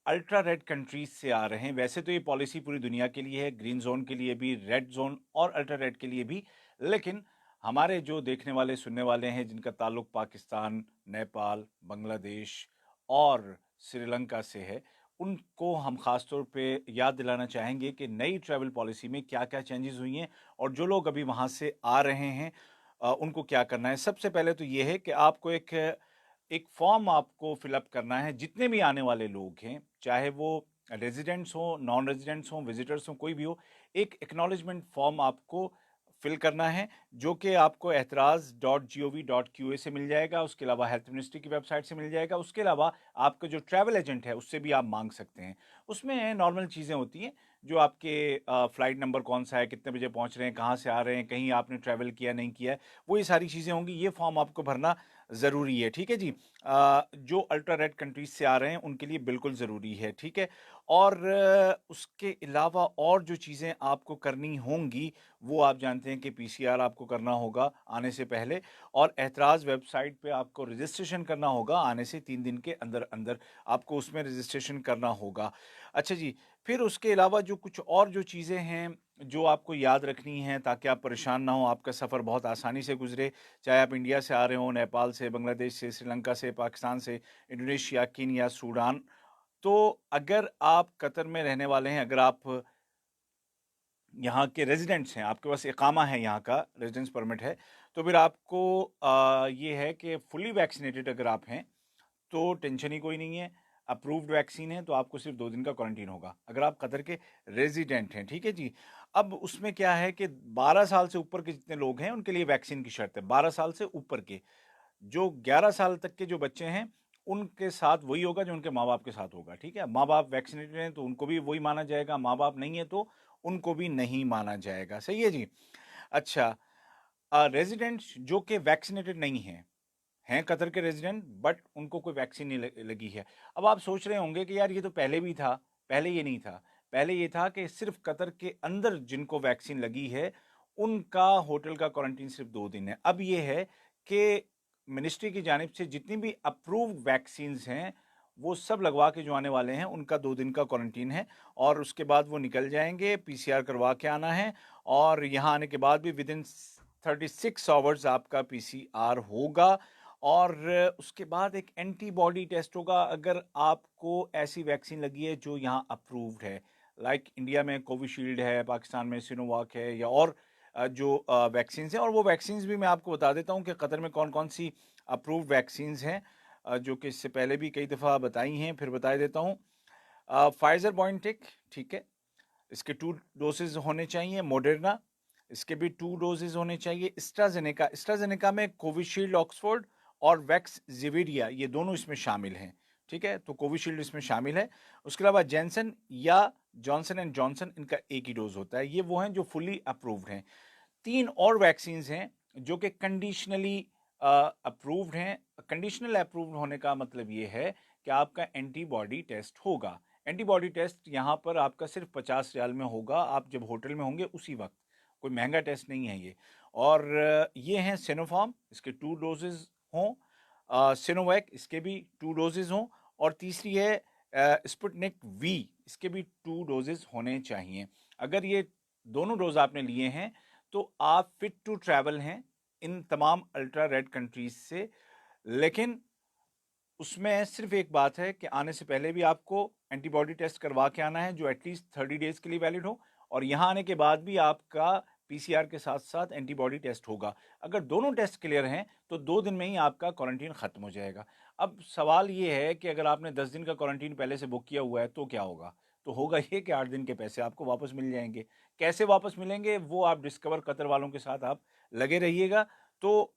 Ultra red countries से आ रहे हैं। वैसे तो ये पॉलिसी पूरी दुनिया के लिए है, ग्रीन जोन के लिए भी, रेड जोन और अल्ट्रा रेड के लिए भी। लेकिन हमारे जो देखने वाले सुनने वाले हैं जिनका ताल्लुक पाकिस्तान, नेपाल, बांग्लादेश और श्रीलंका से है, उनको हम खास तौर पे याद दिलाना चाहेंगे कि नई ट्रैवल पॉलिसी में क्या क्या चेंजेस हुई हैं और जो लोग अभी वहां से आ रहे हैं उनको क्या करना है। सबसे पहले तो ये है कि आपको एक फॉर्म आपको फिलअप करना है। जितने भी आने वाले लोग हैं, चाहे वो रेजिडेंट्स हो, नॉन रेजिडेंट्स हो, विजिटर्स हो, कोई भी हो, एक एक्नॉलेजमेंट फॉर्म आपको फिल करना है जो कि आपको एतराज.gov.qa से मिल जाएगा। उसके अलावा हेल्थ मिनिस्ट्री की वेबसाइट से मिल जाएगा। उसके अलावा आपका जो ट्रैवल एजेंट है उससे भी आप मांग सकते हैं। उसमें नॉर्मल चीज़ें होती हैं, जो आपके फ्लाइट नंबर कौन सा है, कितने बजे पहुंच रहे हैं, कहाँ से आ रहे हैं, कहीं आपने ट्रैवल किया नहीं किया है, वो ये सारी चीज़ें होंगी। ये फॉर्म आपको भरना ज़रूरी है, ठीक है जी। जो अल्ट्रा रेड कंट्रीज से आ रहे हैं उनके लिए बिल्कुल ज़रूरी है, ठीक है। और उसके अलावा और जो चीज़ें आपको करनी होंगी वो आप जानते हैं कि पीसीआर आपको करना होगा आने से पहले, और एतराज़ वेबसाइट पे आपको रजिस्ट्रेशन करना होगा आने से 3 दिन के अंदर अंदर आपको उसमें रजिस्ट्रेशन करना होगा। अच्छा जी, फिर उसके अलावा जो कुछ और जो चीज़ें हैं जो आपको याद रखनी हैं ताकि आप परेशान ना हो, आपका सफ़र बहुत आसानी से गुजरे, चाहे आप इंडिया से आ रहे हो, नेपाल से, बांग्लादेश से, श्रीलंका से, पाकिस्तान से, इंडोनेशिया, कीनिया, सूडान। तो अगर आप कतर में रहने वाले हैं, अगर आप यहाँ के रेजिडेंट्स हैं, आपके पास इकामा है, यहाँ का रेजिडेंस परमिट है, तो फिर आपको ये है कि फुली वैक्सीनेटेड अगर आप हैं तो टेंशन ही कोई नहीं है। अप्रूव्ड वैक्सीन है तो आपको सिर्फ 2 दिन का क्वारंटीन होगा अगर आप कतर के रेजिडेंट हैं, ठीक है जी। अब उसमें क्या है कि 12 साल से ऊपर के जितने लोग हैं उनके लिए वैक्सीन की शर्त है। 12 साल से ऊपर के, जो 11 साल तक के जो बच्चे हैं उनके साथ वही होगा जो उनके माँ बाप के साथ होगा, ठीक है। माँ बाप वैक्सीनेटेड हैं तो उनको भी वही माना जाएगा, माँ बाप नहीं है तो उनको भी नहीं माना जाएगा, सही है जी। अच्छा, रेजिडेंट्स जो कि वैक्सीनेटेड नहीं हैं कतर के रेजिडेंट बट उनको कोई वैक्सीन नहीं लगी है। अब आप सोच रहे होंगे कि यार ये तो पहले भी था। पहले ये नहीं था। पहले ये था कि सिर्फ कतर के अंदर जिनको वैक्सीन लगी है उनका होटल का क्वारंटीन सिर्फ 2 दिन है। अब ये है कि मिनिस्ट्री की जानिब से जितनी भी अप्रूव्ड वैक्सीन हैं वो सब लगवा के जो आने वाले हैं उनका 2 दिन का क्वारंटीन है, और उसके बाद वो निकल जाएंगे, पीसीआर करवा के आना है, और यहाँ आने के बाद भी विद इन 36 आवर्स आपका पीसीआर होगा। और उसके बाद एक एंटीबॉडी टेस्ट होगा अगर आपको ऐसी वैक्सीन लगी है जो यहाँ अप्रूव्ड है। लाइक इंडिया में कोविशील्ड है, पाकिस्तान में सिनोवाक है, या और जो वैक्सीन हैं। और वो वैक्सीन भी मैं आपको बता देता हूँ कि कतर में कौन कौन सी अप्रूव्ड वैक्सीन हैं, जो कि इससे पहले भी कई दफ़ा बताई हैं, फिर बता देता हूँ। फाइजर बायोनटेक, ठीक है, इसके 2 डोजेज होने चाहिए। मोडर्ना, इसके भी 2 डोजेज होने चाहिए। एस्ट्राजेनेका, एस्ट्राजेनेका में कोविशील्ड ऑक्सफोर्ड और वैक्स जिविडिया ये दोनों इसमें शामिल हैं, ठीक है। तो कोविशील्ड इसमें शामिल है। उसके अलावा जैनसन या जॉनसन एंड जॉनसन, इनका एक ही डोज होता है। ये वो हैं जो फुली अप्रूव्ड हैं। 3 और वैक्सीन हैं जो कि कंडीशनली अप्रूव्ड हैं। कंडीशनल अप्रूव्ड होने का मतलब ये है कि आपका एंटीबॉडी टेस्ट होगा। एंटीबॉडी टेस्ट यहाँ पर आपका सिर्फ 50 रियाल में होगा, आप जब होटल में होंगे उसी वक्त। कोई महंगा टेस्ट नहीं है ये। और ये हैं सिनोफार्म, इसके 2 डोजेज हों। सिनोवैक, इसके भी 2 डोजेज हों। और तीसरी है स्पुतनिक वी, इसके भी 2 डोजेज होने चाहिए। अगर ये दोनों डोज आपने लिए हैं तो आप फिट टू ट्रैवल हैं इन तमाम अल्ट्रा रेड कंट्रीज से। लेकिन उसमें सिर्फ एक बात है कि आने से पहले भी आपको एंटीबॉडी टेस्ट करवा के आना है जो एटलीस्ट 30 डेज के लिए वैलिड हो, और यहाँ आने के बाद भी आपका पीसीआर के साथ साथ एंटीबॉडी टेस्ट होगा। अगर दोनों टेस्ट क्लियर हैं तो 2 दिन में ही आपका क्वारंटीन खत्म हो जाएगा। अब सवाल ये है कि अगर आपने 10 दिन का क्वारंटीन पहले से बुक किया हुआ है तो क्या होगा? तो होगा ये कि 8 दिन के पैसे आपको वापस मिल जाएंगे। कैसे वापस मिलेंगे वो आप डिस्कवर कतर वालों के साथ आप लगे रहिएगा। तो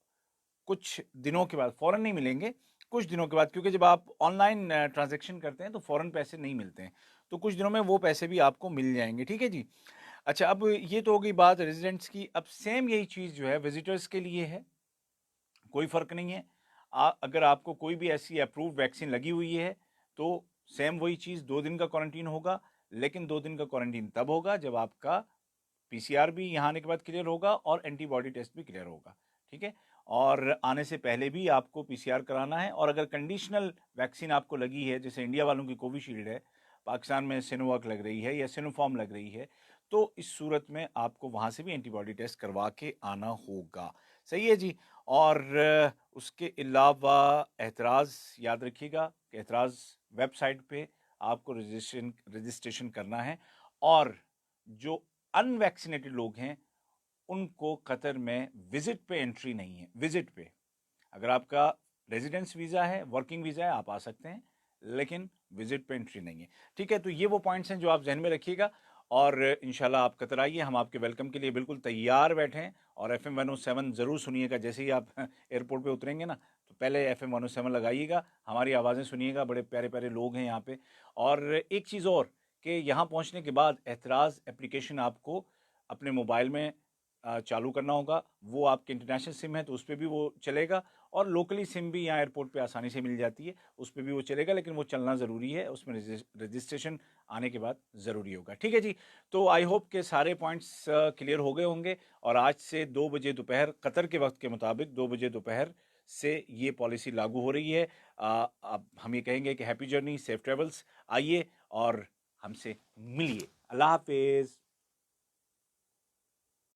कुछ दिनों के बाद, फौरन नहीं मिलेंगे, कुछ दिनों के बाद, क्योंकि जब आप ऑनलाइन ट्रांजैक्शन करते हैं तो फौरन पैसे नहीं मिलते हैं। तो कुछ दिनों में वो पैसे भी आपको मिल जाएंगे, ठीक है जी। अच्छा, अब ये तो हो गई बात रेजिडेंट्स की। अब सेम यही चीज़ जो है विजिटर्स के लिए है, कोई फ़र्क नहीं है। अगर आपको कोई भी ऐसी अप्रूव्ड वैक्सीन लगी हुई है तो सेम वही चीज़, 2 दिन का क्वारंटीन होगा। लेकिन 2 दिन का क्वारंटीन तब होगा जब आपका पीसीआर भी यहाँ आने के बाद क्लियर होगा और एंटीबॉडी टेस्ट भी क्लियर होगा, ठीक है। और आने से पहले भी आपको पीसीआर कराना है। और अगर कंडीशनल वैक्सीन आपको लगी है, जैसे इंडिया वालों की कोविशील्ड है, पाकिस्तान में सिनोवाक लग रही है या सिनोफार्म लग रही है, तो इस सूरत में आपको वहाँ से भी एंटीबॉडी टेस्ट करवा के आना होगा। सही है जी। और उसके अलावा एतराज़ याद रखिएगा कि एतराज़ वेबसाइट पे आपको रजिस्ट्रेशन करना है। और जो अनवैक्सीनेटेड लोग हैं उनको कतर में विजिट पे एंट्री नहीं है। विजिट पे, अगर आपका रेजिडेंस वीज़ा है, वर्किंग वीज़ा है, आप आ सकते हैं, लेकिन विजिट पे एंट्री नहीं है। ठीक है, तो ये वो पॉइंट्स हैं जो आप जहन में रखिएगा। और इंशाल्लाह आप कतर आइए, हम आपके वेलकम के लिए बिल्कुल तैयार बैठे हैं। और FM 107 ज़रूर सुनिएगा। जैसे ही आप एयरपोर्ट पे उतरेंगे ना, तो पहले FM 107 लगाइएगा, हमारी आवाज़ें सुनिएगा। बड़े प्यारे प्यारे लोग हैं यहाँ पे। और एक चीज़ और, कि यहाँ पहुँचने के बाद एतराज़ एप्लीकेशन आपको अपने मोबाइल में चालू करना होगा। वो आपके इंटरनेशनल सिम है तो उस पर भी वो चलेगा, और लोकली सिम भी यहाँ एयरपोर्ट पे आसानी से मिल जाती है, उस पर भी वो चलेगा, लेकिन वो चलना ज़रूरी है, उसमें रजिस्ट्रेशन आने के बाद ज़रूरी होगा। ठीक है जी। तो आई होप के सारे पॉइंट्स क्लियर हो गए होंगे। और आज से 2 बजे दोपहर कतर के वक्त के मुताबिक 2 बजे दोपहर से ये पॉलिसी लागू हो रही है। अब हम ये कहेंगे कि हैप्पी जर्नी, सेफ ट्रेवल्स। आइए और हमसे मिलिए। अल्लाह हाफिज़।